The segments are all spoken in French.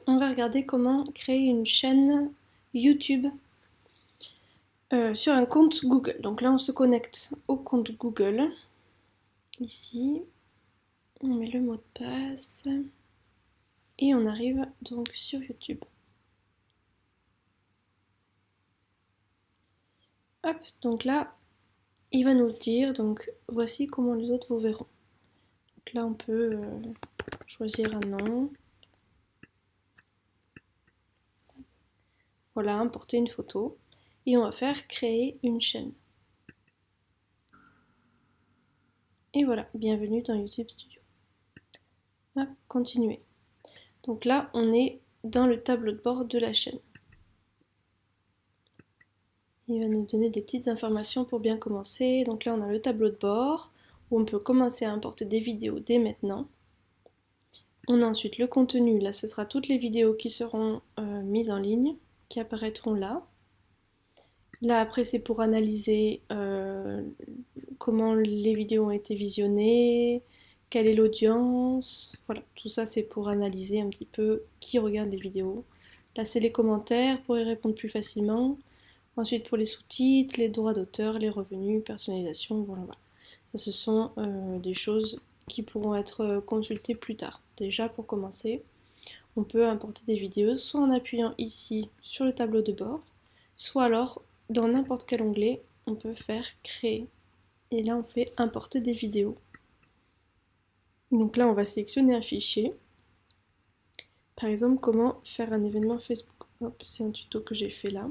on va regarder comment créer une chaîne YouTube sur un compte Google. Donc là, on se connecte au compte Google. Ici, on met le mot de passe et on arrive donc sur YouTube. Hop, donc là, il va nous dire, donc voici comment les autres vous verront. Donc là, on peut choisir un nom. Voilà, importer une photo. Et on va faire créer une chaîne. Et voilà, bienvenue dans YouTube Studio. Hop, continuer. Donc là, on est dans le tableau de bord de la chaîne. Il va nous donner des petites informations pour bien commencer. Donc là, on a le tableau de bord où on peut commencer à importer des vidéos dès maintenant. On a ensuite le contenu. Là, ce sera toutes les vidéos qui seront mises en ligne, qui apparaîtront là. Là, après, c'est pour analyser comment les vidéos ont été visionnées, quelle est l'audience. Voilà, tout ça, c'est pour analyser un petit peu qui regarde les vidéos. Là, c'est les commentaires pour y répondre plus facilement. Ensuite, pour les sous-titres, les droits d'auteur, les revenus, personnalisation, voilà. Ça, ce sont des choses qui pourront être consultées plus tard. Déjà, pour commencer, on peut importer des vidéos soit en appuyant ici sur le tableau de bord, soit alors dans n'importe quel onglet, on peut faire créer. Et là, on fait importer des vidéos. Donc là, on va sélectionner un fichier. Par exemple, comment faire un événement Facebook. Hop, c'est un tuto que j'ai fait là.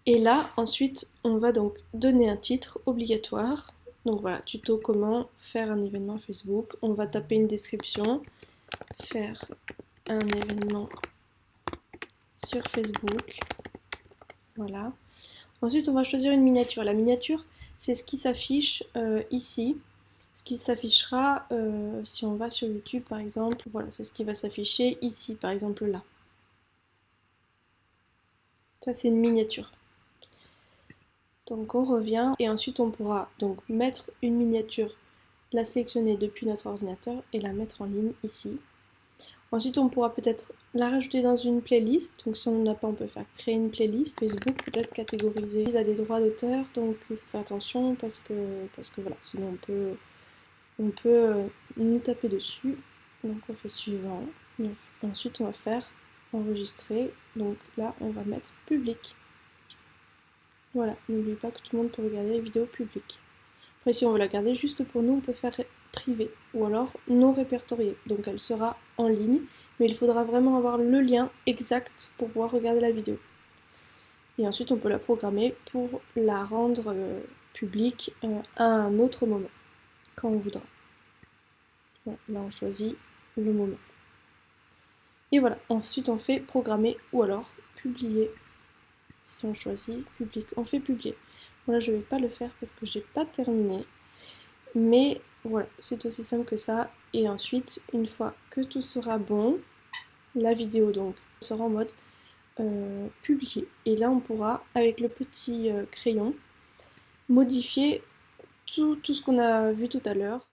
Et là, ensuite, on va donc donner un titre obligatoire. Donc voilà, tuto comment faire un événement Facebook. On va taper une description. Faire un événement sur Facebook. Voilà. Ensuite, on va choisir une miniature. La miniature, c'est ce qui s'affiche ici. Ce qui s'affichera si on va sur YouTube, par exemple. Voilà, c'est ce qui va s'afficher ici, par exemple là. Ça, c'est une miniature. Donc on revient et ensuite on pourra donc mettre une miniature, la sélectionner depuis notre ordinateur et la mettre en ligne ici. Ensuite on pourra peut-être la rajouter dans une playlist, donc si on n'en a pas on peut faire créer une playlist. Facebook peut-être catégoriser, ils a des droits d'auteur donc il faut faire attention parce que voilà, sinon on peut nous taper dessus. Donc on fait suivant, et ensuite on va faire enregistrer, donc là on va mettre public. Voilà, n'oublie pas que tout le monde peut regarder les vidéos publiques. Après, si on veut la garder juste pour nous, on peut faire privé ou alors non répertoriée. Donc elle sera en ligne, mais il faudra vraiment avoir le lien exact pour pouvoir regarder la vidéo. Et ensuite, on peut la programmer pour la rendre publique à un autre moment, quand on voudra. Voilà, là, on choisit le moment. Et voilà, ensuite on fait programmer ou alors publier. Si on choisit public, on fait publier. Bon là je vais pas le faire parce que j'ai pas terminé. Mais voilà, c'est aussi simple que ça. Et ensuite, une fois que tout sera bon, la vidéo donc sera en mode publier. Et là on pourra, avec le petit crayon, modifier tout ce qu'on a vu tout à l'heure.